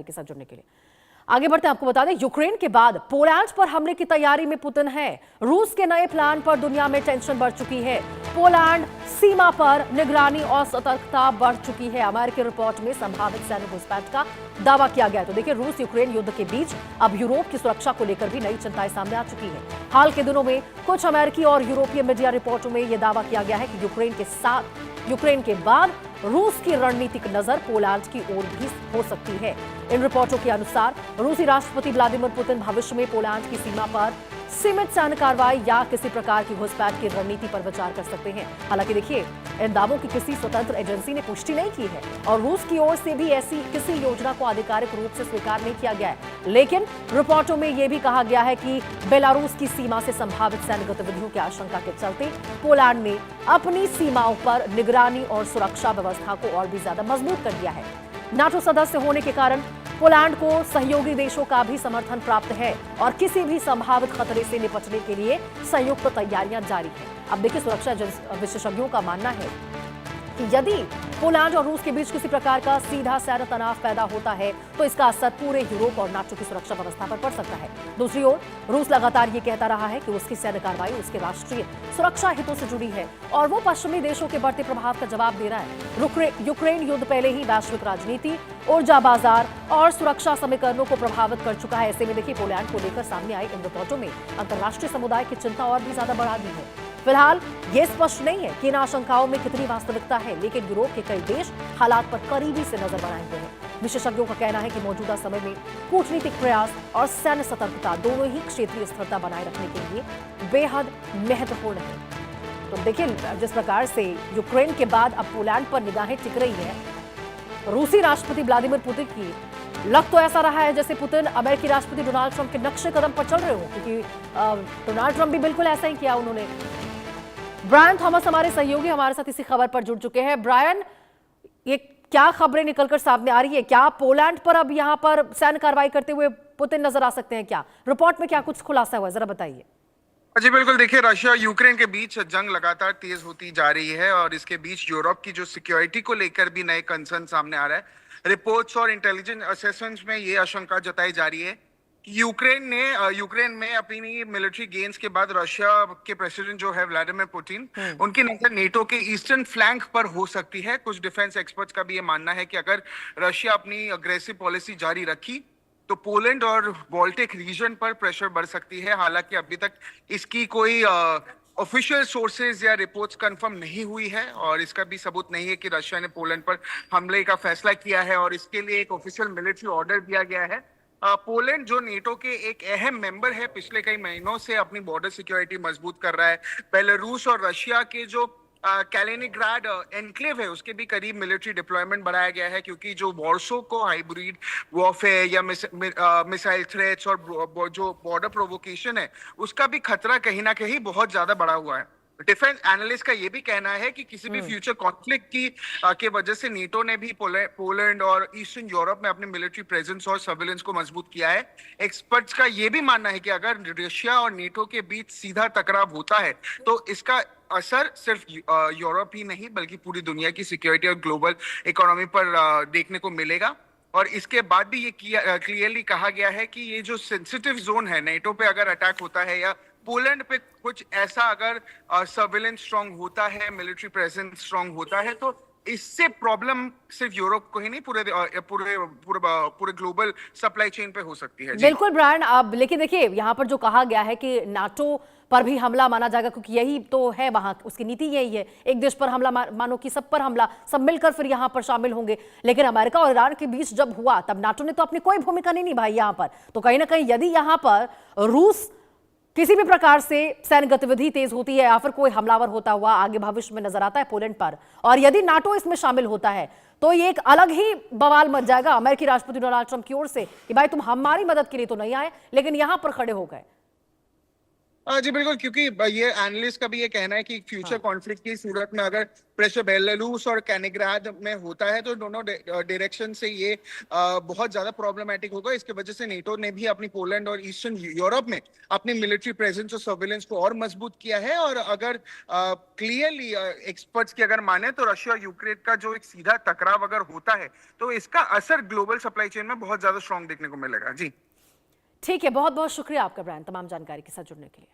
के साथ जुड़ने के लिए आगे बढ़ते हैं। आपको बता दें, यूक्रेन के बाद पोलैंड पर हमले की तैयारी में पुतिन है। रूस के नए प्लान पर दुनिया में टेंशन बढ़ चुकी है। पोलैंड सीमा पर निगरानी और सतर्कता बढ़ चुकी है। अमेरिकी रिपोर्ट में संभावित सैन्य घुसपैठ का दावा किया गया है। तो देखिए, रूस यूक्रेन युद्ध के बीच अब यूरोप की सुरक्षा को लेकर भी नई चिंताएं सामने आ चुकी है। हाल के दिनों में कुछ अमेरिकी और यूरोपीय मीडिया रिपोर्टों में यह दावा किया गया है कि यूक्रेन के बाद रूस की रणनीतिक नजर पोलैंड की ओर भी हो सकती है। इन रिपोर्टों के अनुसार रूसी राष्ट्रपति व्लादिमीर पुतिन भविष्य में पोलैंड की सीमा पर सीमित सैन्य कार्रवाई या किसी प्रकार की घुसपैठ की रणनीति पर विचार कर सकते हैं। हालांकि देखिए, इन दावों की किसी स्वतंत्र एजेंसी ने पुष्टि नहीं की है और रूस की ओर से भी ऐसी किसी योजना को आधिकारिक रूप से स्वीकार नहीं किया गया है। लेकिन रिपोर्टों में यह भी कहा गया है कि बेलारूस की सीमा से संभावित सैन्य गतिविधियों की आशंका के चलते पोलैंड ने अपनी सीमाओं पर निगरानी और सुरक्षा व्यवस्था को और भी ज्यादा मजबूत कर दिया है। नाटो सदस्य होने के कारण पोलैंड को सहयोगी देशों का भी समर्थन प्राप्त है और किसी भी संभावित खतरे से निपटने के लिए संयुक्त तैयारियां जारी हैं। अब देखिए, सुरक्षा विशेषज्ञों का मानना है कि यदि पोलैंड और रूस के बीच किसी प्रकार का सीधा सैन्य तनाव पैदा होता है तो इसका असर पूरे यूरोप और नाटो की सुरक्षा व्यवस्था पर पड़ सकता है। दूसरी ओर रूस लगातार ये कहता रहा है कि उसकी सैन्य कार्रवाई उसके राष्ट्रीय सुरक्षा हितों से जुड़ी है और वो पश्चिमी देशों के बढ़ते प्रभाव का जवाब दे रहा है। यूक्रेन युद्ध पहले ही वैश्विक राजनीति, ऊर्जा बाजार और सुरक्षा समीकरणों को प्रभावित कर चुका है। ऐसे में देखिए, पोलैंड को लेकर सामने आई इन रिपोर्टों में अंतर्राष्ट्रीय समुदाय की चिंता और भी ज्यादा बढ़ा दी है। फिलहाल ये स्पष्ट नहीं है कि इन आशंकाओं में कितनी वास्तविकता है, लेकिन यूरोप के कई देश हालात पर करीबी से नजर बनाए हुए हैं। विशेषज्ञों का कहना है कि मौजूदा समय में कूटनीतिक प्रयास और सैन्य सतर्कता दोनों ही क्षेत्रीय स्थिरता बनाए रखने के लिए बेहद महत्वपूर्ण है। तो देखिए, जिस प्रकार से यूक्रेन के बाद अब पोलैंड पर निगाहें टिक रही है रूसी राष्ट्रपति व्लादिमीर पुतिन की, लग तो ऐसा रहा है जैसे पुतिन अमेरिकी राष्ट्रपति डोनाल्ड ट्रंप के नक्शे कदम पर चल रहे हो, क्योंकि डोनाल्ड ट्रंप भी बिल्कुल ऐसा ही किया उन्होंने। ब्रायन थॉमस हमारे सहयोगी हमारे साथ इसी खबर पर जुड़ चुके हैं। ब्रायन, ये क्या खबरें निकलकर सामने आ रही है? क्या पोलैंड पर अब यहां पर सैन्य कार्रवाई करते हुए पुतिन नजर आ सकते हैं? क्या रिपोर्ट में क्या कुछ खुलासा हुआ है, जरा बताइए। जी बिल्कुल, देखिए, रशिया यूक्रेन के बीच जंग लगातार तेज होती जा रही है और इसके बीच यूरोप की जो सिक्योरिटी को लेकर भी नए कंसर्न सामने आ रहा है। रिपोर्ट्स और इंटेलिजेंस असेसमेंट्स में ये आशंका जताई जा रही है कि यूक्रेन में अपनी मिलिट्री गेन्स के बाद रशिया के प्रेसिडेंट जो है व्लादिमीर पुतिन, उनकी नजर नेटो के ईस्टर्न फ्लैंक पर हो सकती है। कुछ डिफेंस एक्सपर्ट्स का भी ये मानना है कि अगर रशिया अपनी अग्रेसिव पॉलिसी जारी रखी तो पोलैंड और बाल्टिक रीजन पर प्रेशर बढ़ सकती है। हालांकि अभी तक इसकी कोई ऑफिशियल सोर्सेज या रिपोर्ट्स कंफर्म नहीं हुई है और इसका भी सबूत नहीं है कि रशिया ने पोलैंड पर हमले का फैसला किया है और इसके लिए एक ऑफिशियल मिलिट्री ऑर्डर दिया गया है। पोलैंड जो नेटो के एक अहम मेंबर है, पिछले कई महीनों से अपनी बॉर्डर सिक्योरिटी मजबूत कर रहा है। बेलारूस और रशिया के जो कैलिनिंग्राड एनक्लेव है उसके भी करीब मिलिट्री डिप्लॉयमेंट बढ़ाया गया है, क्योंकि जो वॉर्सो को हाइब्रिड वॉरफेयर या मिसाइल थ्रेट्स और जो बॉर्डर प्रोवोकेशन है उसका भी खतरा कहीं ना कहीं बहुत ज्यादा बढ़ा हुआ है। डिफेंस एनालिस्ट का ये भी कहना है कि किसी भी फ्यूचर कॉन्फ्लिक्ट की के वजह से नेटो ने भी पोलैंड और ईस्टर्न यूरोप में अपने मिलिट्री प्रेजेंस और सर्विलेंस को मजबूत किया है। एक्सपर्ट्स का ये भी मानना है कि अगर रशिया और नेटो के बीच सीधा टकराव होता है तो इसका असर सिर्फ यूरोप ही नहीं बल्कि पूरी दुनिया की सिक्योरिटी और ग्लोबल इकोनॉमी पर देखने को मिलेगा। और इसके बाद भी ये क्लियरली कहा गया है कि ये जो सेंसिटिव जोन है, नेटो पे अगर अटैक होता है या पोलैंड पे कुछ ऐसा अगर सर्विलेंस स्ट्रांग होता है, मिलिट्री प्रेजेंस स्ट्रांग होता है, तो इससे प्रॉब्लम सिर्फ यूरोप को ही नहीं पूरे पूरे पूरे पूरे ग्लोबल सप्लाई चेन पे हो सकती है। बिल्कुल ब्रायन, अब लेकिन देखिए, यहाँ पर जो कहा गया है कि नाटो पर भी हमला माना जाएगा, क्योंकि यही तो है वहां उसकी नीति, यही है एक देश पर हमला मानो कि सब पर हमला, सब मिलकर फिर यहाँ पर शामिल होंगे। लेकिन अमेरिका और ईरान के बीच जब हुआ तब नाटो ने तो अपनी कोई भूमिका नहीं निभाई यहाँ पर। तो कहीं ना कहीं यदि यहाँ पर रूस किसी भी प्रकार से सैन्य गतिविधि तेज होती है या फिर कोई हमलावर होता हुआ आगे भविष्य में नजर आता है पोलैंड पर, और यदि नाटो इसमें शामिल होता है तो ये एक अलग ही बवाल मच जाएगा अमेरिकी राष्ट्रपति डोनाल्ड ट्रंप की ओर से कि भाई तुम हमारी मदद के लिए तो नहीं आए लेकिन यहां पर खड़े हो गए। जी बिल्कुल, क्योंकि ये एनालिस्ट का भी ये कहना है कि फ्यूचर कॉन्फ्लिक्ट की सूरत में अगर प्रेशर बेलारूस और कैलिनिंग्राड में होता है तो दोनों डायरेक्शन से ये बहुत ज्यादा प्रॉब्लमेटिक होगा। इसके वजह से नेटो ने भी अपनी पोलैंड और ईस्टर्न यूरोप में अपनी मिलिट्री प्रेजेंस और सर्विलेंस को और मजबूत किया है। और अगर क्लियरली एक्सपर्ट्स की अगर माने तो रशिया यूक्रेन का जो एक सीधा टकराव अगर होता है तो इसका असर ग्लोबल सप्लाई चेन में बहुत ज्यादा स्ट्रांग देखने को मिलेगा। जी ठीक है, बहुत बहुत शुक्रिया आपका ब्रायन, तमाम जानकारी के साथ जुड़ने के लिए।